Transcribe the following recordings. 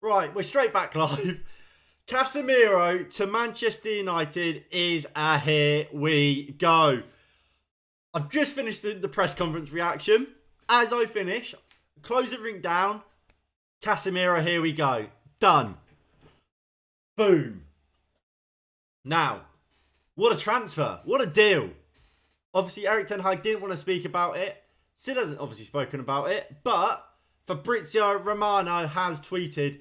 Right, we're straight back live. Casemiro to Manchester United is a here we go. I've just finished the press conference reaction. As I finish, close everything down. Casemiro, here we go. Done. Boom. Now, what a transfer. What a deal. Obviously, Erik ten Hag didn't want to speak about it. Still hasn't obviously spoken about it. But Fabrizio Romano has tweeted,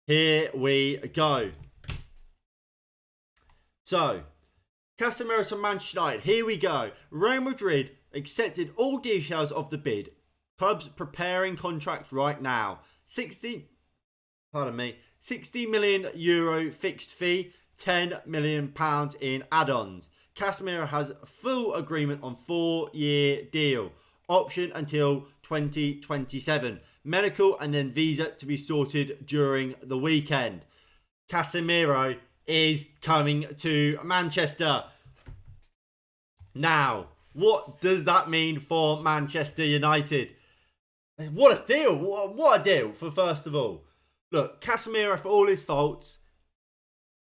here we go. So, Casemiro to Manchester United. Here we go. Real Madrid accepted all details of the bid. Clubs preparing contracts right now. 60 million euro fixed fee, £10 million in add-ons. Casemiro has full agreement on 4-year deal. Option until 2027. Medical and then visa to be sorted during the weekend. Casemiro is coming to Manchester. Now, what does that mean for Manchester United? What a deal. What a deal for first of all. Look, Casemiro, for all his faults,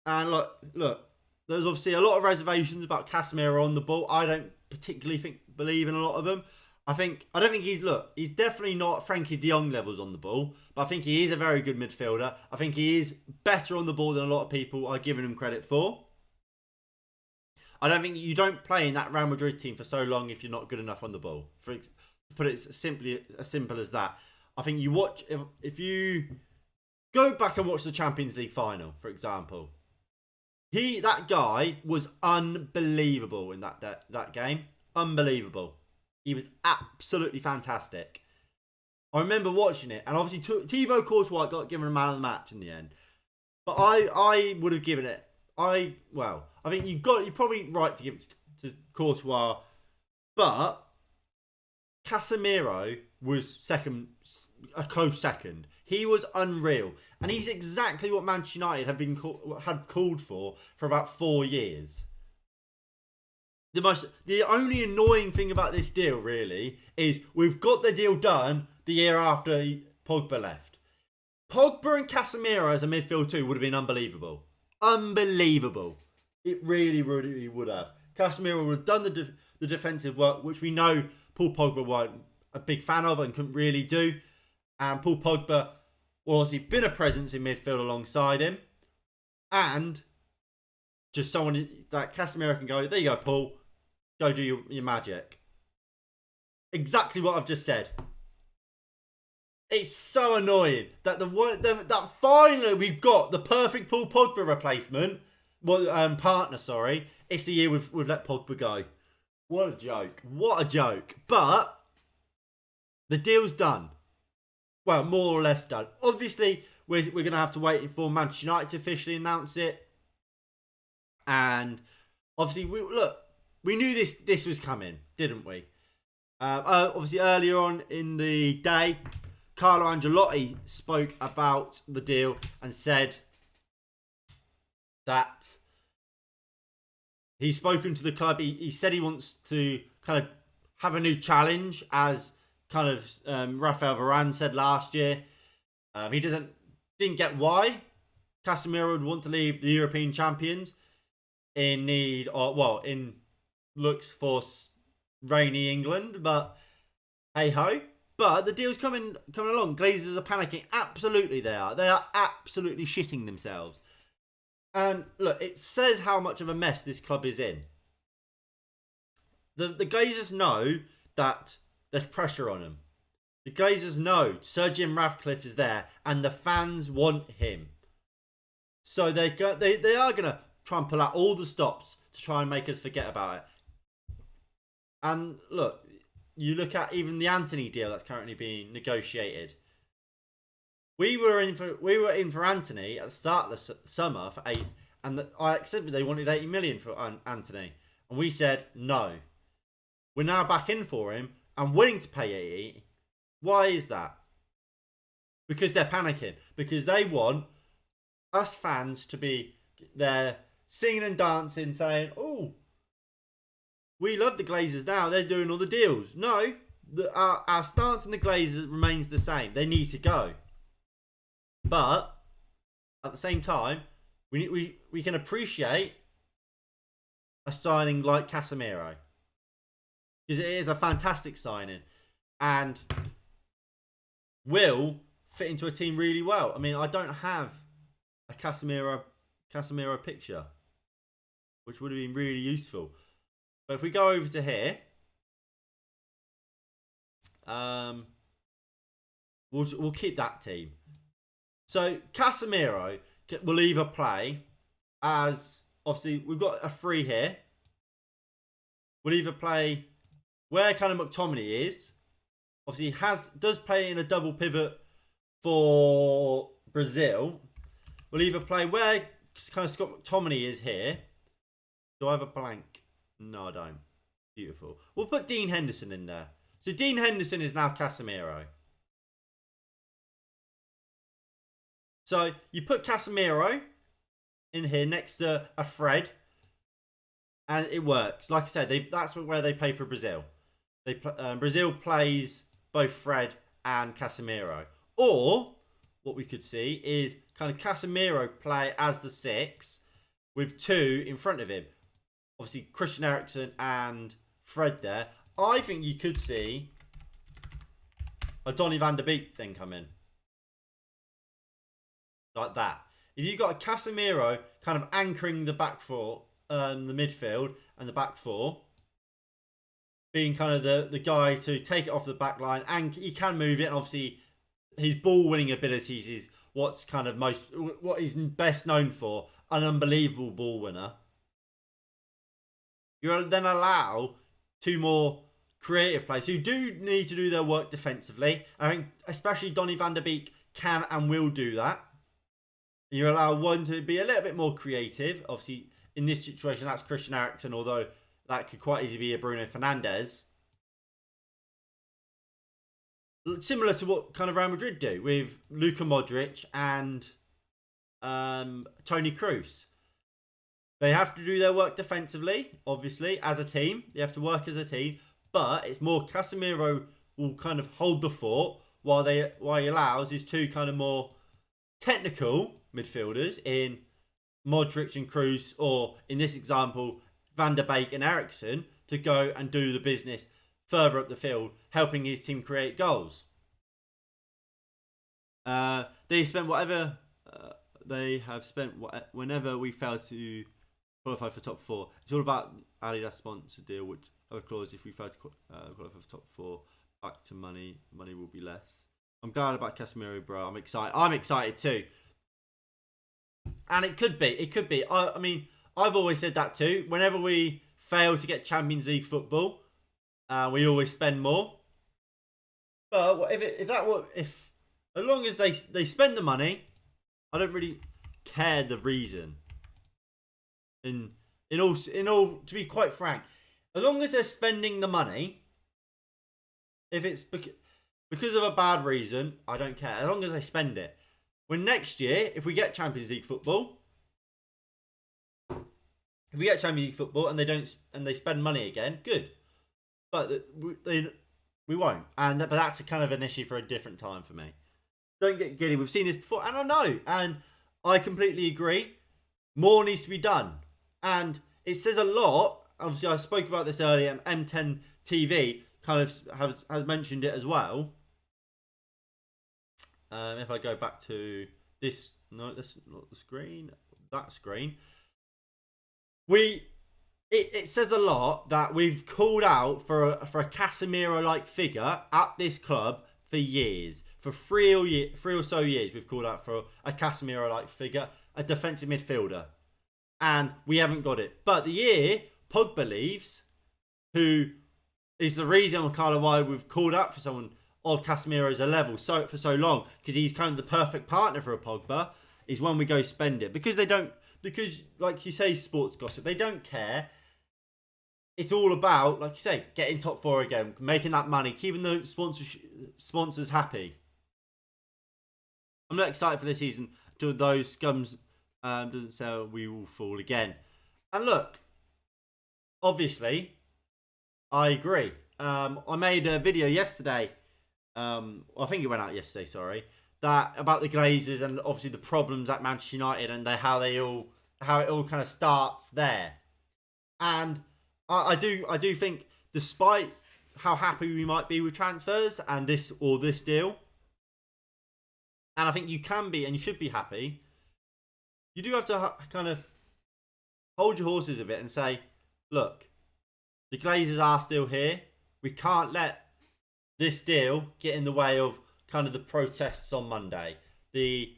and look, there's obviously a lot of reservations about Casemiro on the ball. I don't particularly believe in a lot of them. I don't think he's definitely not Frankie de Jong levels on the ball, but I think he is a very good midfielder. I think he is better on the ball than a lot of people are giving him credit for. I don't think you don't play in that Real Madrid team for so long if you're not good enough on the ball. To put it as simple as that. I think you watch, if you go back and watch the Champions League final, for example, that guy was unbelievable in that game. Unbelievable. He was absolutely fantastic. I remember watching it, and obviously Thibaut Courtois got given a man of the match in the end. But I would have given it. I think you're probably right to give it to Courtois, but Casemiro was a close second. He was unreal, and he's exactly what Manchester United had called for about 4 years. The only annoying thing about this deal, really, is we've got the deal done the year after Pogba left. Pogba and Casemiro as a midfield two would have been unbelievable. Unbelievable. It really, really would have. Casemiro would have done the defensive work, which we know Paul Pogba wasn't a big fan of and couldn't really do. And Paul Pogba well, obviously been a presence in midfield alongside him. And just someone that Casemiro can go, there you go, Paul. Go do your magic. Exactly what I've just said. It's so annoying that that finally we've got the perfect Paul Pogba replacement. Partner, sorry. It's the year we've let Pogba go. What a joke. What a joke. But the deal's done. Well, more or less done. Obviously, we're going to have to wait for Manchester United to officially announce it. And obviously, we knew this was coming, didn't we? Obviously, earlier on in the day, Carlo Ancelotti spoke about the deal and said that he's spoken to the club. He said he wants to kind of have a new challenge, as kind of Rafael Varane said last year. He didn't get why Casemiro would want to leave the European champions in looks for rainy England, but hey ho. But the deal's coming along. Glazers are panicking. Absolutely they are. They are absolutely shitting themselves. And look, it says how much of a mess this club is in. The Glazers know that there's pressure on them. The Glazers know Sir Jim Ratcliffe is there and the fans want him. So they are going to try and pull out all the stops to try and make us forget about it. And look, you look at even the Antony deal that's currently being negotiated. We were in for Antony at the start of the summer for 8, and I accepted they wanted 80 million for Antony, and we said no. We're now back in for him and willing to pay 80. Why is that? Because they're panicking. Because they want us fans to be there singing and dancing, saying, "Oh, we love the Glazers now. They're doing all the deals." No, our stance on the Glazers remains the same. They need to go. But at the same time, we can appreciate a signing like Casemiro, because it is a fantastic signing and will fit into a team really well. I mean, I don't have a Casemiro picture, which would have been really useful. But if we go over to here, we'll keep that team. So Casemiro will either play as, obviously we've got a 3 here. We'll either play where kind of McTominay is. Obviously does play in a double pivot for Brazil. We'll either play where kind of Scott McTominay is here. Do I have a blank? No, I don't. Beautiful. We'll put Dean Henderson in there. So Dean Henderson is now Casemiro. So you put Casemiro in here next to a Fred, and it works. Like I said, that's where they play for Brazil. Brazil plays both Fred and Casemiro. Or what we could see is kind of Casemiro play as the 6 with 2 in front of him. Obviously Christian Eriksen and Fred there. I think you could see a Donny van de Beek thing come in. Like that. If you got a Casemiro kind of anchoring the back 4, the midfield and the back 4, being kind of the guy to take it off the back line, and he can move it, and obviously his ball winning abilities is what he's best known for, an unbelievable ball winner. You'll then allow 2 more creative players who do need to do their work defensively. I think especially Donny van de Beek can and will do that. You allow one to be a little bit more creative. Obviously, in this situation, that's Christian Eriksen, although that could quite easily be a Bruno Fernandes. Similar to what kind of Real Madrid do with Luka Modric and Toni Kroos. They have to do their work defensively, obviously, as a team. They have to work as a team. But it's more Casemiro will kind of hold the fort while he allows his 2 kind of more technical midfielders in Modric and Kroos, or in this example, Van der Beek and Eriksen, to go and do the business further up the field, helping his team create goals. They spent whatever they have spent whenever we fail to qualify for top 4. It's all about Adidas sponsor deal, which have a clause if we fail to qualify for top 4, back to money will be less. I'm glad about Casemiro, bro. I'm excited too. And it could be. I mean, I've always said that too. Whenever we fail to get Champions League football, we always spend more. But if as long as they spend the money, I don't really care the reason. In all, to be quite frank, as long as they're spending the money, if it's because of a bad reason, I don't care. As long as they spend it. When next year, if we get Champions League football, and they spend money again, good. But we won't, but that's a kind of an issue for a different time for me. Don't get giddy. We've seen this before, and I know, and I completely agree. More needs to be done, and it says a lot. Obviously, I spoke about this earlier, and M10 TV kind of has mentioned it as well. If I go back to this, no, that's not the screen. That screen. It says a lot that we've called out for a Casemiro-like figure at this club for years. For three or so years, we've called out for a Casemiro-like figure, a defensive midfielder, and we haven't got it. But the year Pogba leaves, who is the reason kind of why we've called out for someone of Casemiro's level for so long, because he's kind of the perfect partner for a Pogba, is when we go spend it. Because like you say, sports gossip, they don't care. It's all about, like you say, getting top 4 again, making that money, keeping the sponsors happy. I'm not excited for this season until those scums doesn't sell, we will fall again. And look, obviously, I agree. I made a video yesterday. I think it went out yesterday, sorry. that about the Glazers and obviously the problems at Manchester United and how it all kind of starts there. And I do think, despite how happy we might be with transfers and this deal, and I think you can be and you should be happy, you do have to kind of hold your horses a bit and say, look, the Glazers are still here. We can't let this deal get in the way of kind of the protests on Monday. The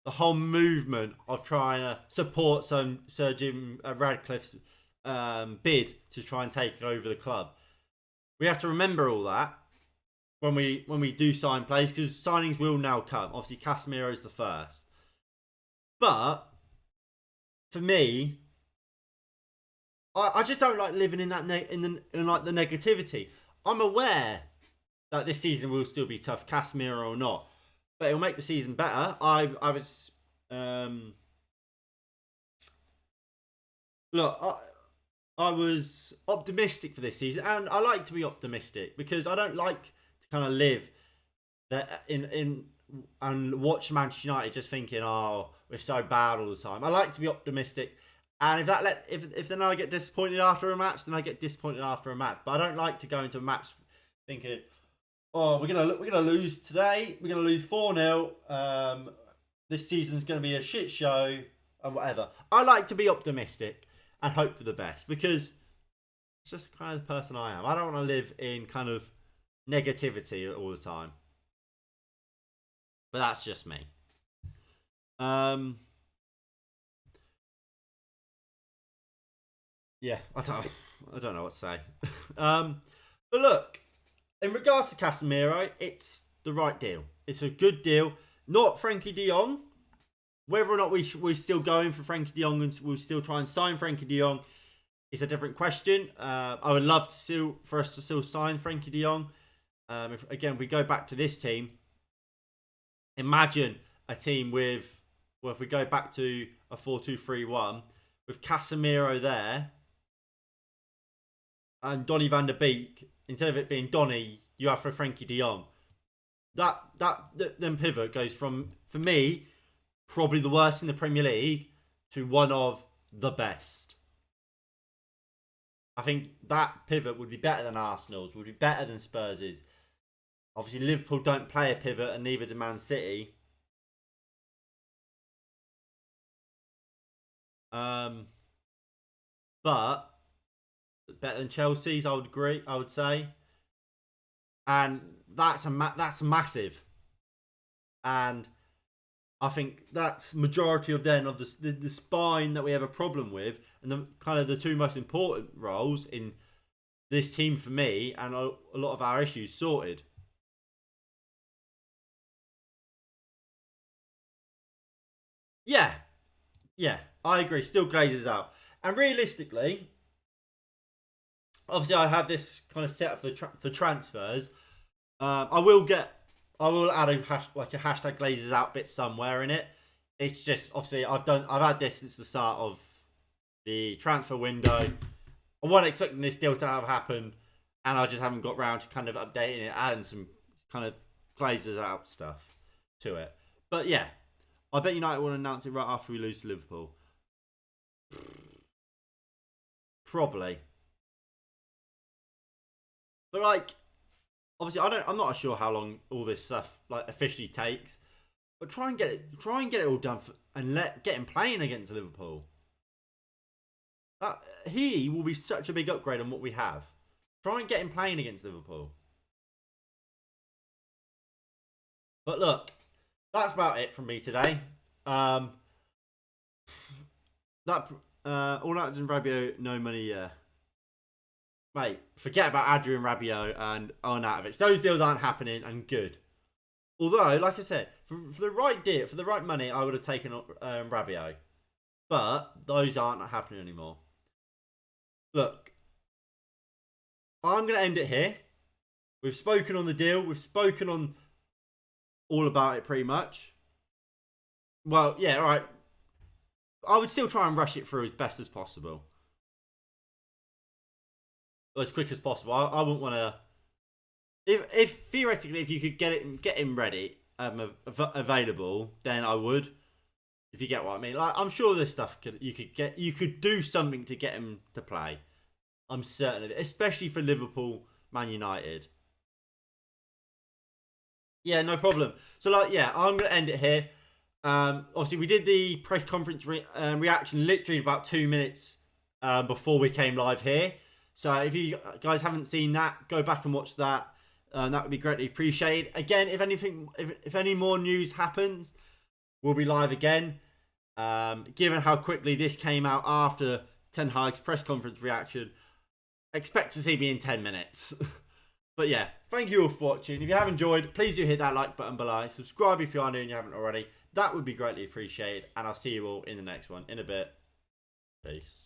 whole movement of trying to support Sir Jim Radcliffe's bid to try and take over the club. We have to remember all that when we do sign players, because signings will now come. Obviously, Casemiro is the first. But for me, I just don't like living in that in like the negativity. I'm aware that this season will still be tough, Casemiro or not, but it'll make the season better. I was look, I was optimistic for this season, and I like to be optimistic because I don't like to kind of live that in and watch Manchester United just thinking, oh, we're so bad all the time. I like to be optimistic. And if then I get disappointed after a match, then I get disappointed after a match. But I don't like to go into a match thinking, oh, we're gonna lose today. We're gonna lose 4-0. This season's gonna be a shit show and whatever. I like to be optimistic and hope for the best because it's just kind of the person I am. I don't want to live in kind of negativity all the time. But that's just me. Yeah, I don't know what to say. But look, in regards to Casemiro, it's the right deal. It's a good deal. Not Frankie de Jong. Whether or not we're still going for Frankie de Jong and we'll still try and sign Frankie de Jong is a different question. I would love for us to still sign Frankie de Jong. If we go back to this team, imagine a team with, well, if we go back to a 4-2-3-1 with Casemiro there and Donny van der Beek, instead of it being Donny, you have for Frankie de Jong. That then pivot goes from, for me, probably the worst in the Premier League to one of the best. I think that pivot would be better than Arsenal's, would be better than Spurs's. Obviously, Liverpool don't play a pivot, and neither do Man City. But better than Chelsea's, I would agree. I would say, and that's massive. And I think that's majority of the spine that we have a problem with, and the kind of the two most important roles in this team for me, and a lot of our issues sorted. Yeah, I agree. Still Glazers out, and realistically, obviously, I have this kind of set up for transfers. I will add a hashtag Glazers out bit somewhere in it. It's just obviously I've had this since the start of the transfer window. I wasn't expecting this deal to have happened, and I just haven't got round to kind of updating it, adding some kind of Glazers out stuff to it. But yeah, I bet United will announce it right after we lose to Liverpool. Probably. But like, obviously, I'm not sure how long all this stuff like officially takes. But try and get it all done and get him playing against Liverpool. He will be such a big upgrade on what we have. Try and get him playing against Liverpool. But look, that's about it from me today. All that and Rabiot, no money. Mate, forget about Adrian Rabiot and Arnautovic. Those deals aren't happening, and good. Although, like I said, for the right deal, for the right money, I would have taken Rabiot. But those aren't happening anymore. Look, I'm going to end it here. We've spoken on the deal. We've spoken on all about it pretty much. Well, yeah, all right. I would still try and rush it through as best as possible. As quick as possible. I wouldn't want to. If theoretically, if you could get him ready available, then I would. If you get what I mean, like I'm sure this stuff you could do something to get him to play. I'm certain of it, especially for Liverpool, Man United. Yeah, no problem. So like, yeah, I'm gonna end it here. Obviously, we did the press conference reaction literally about 2 minutes before we came live here. So if you guys haven't seen that, go back and watch that. That would be greatly appreciated. Again, if any more news happens, we'll be live again. Given how quickly this came out after Ten Hag's press conference reaction, expect to see me in 10 minutes. But yeah, thank you all for watching. If you have enjoyed, please do hit that like button below. Subscribe if you are new and you haven't already. That would be greatly appreciated. And I'll see you all in the next one in a bit. Peace.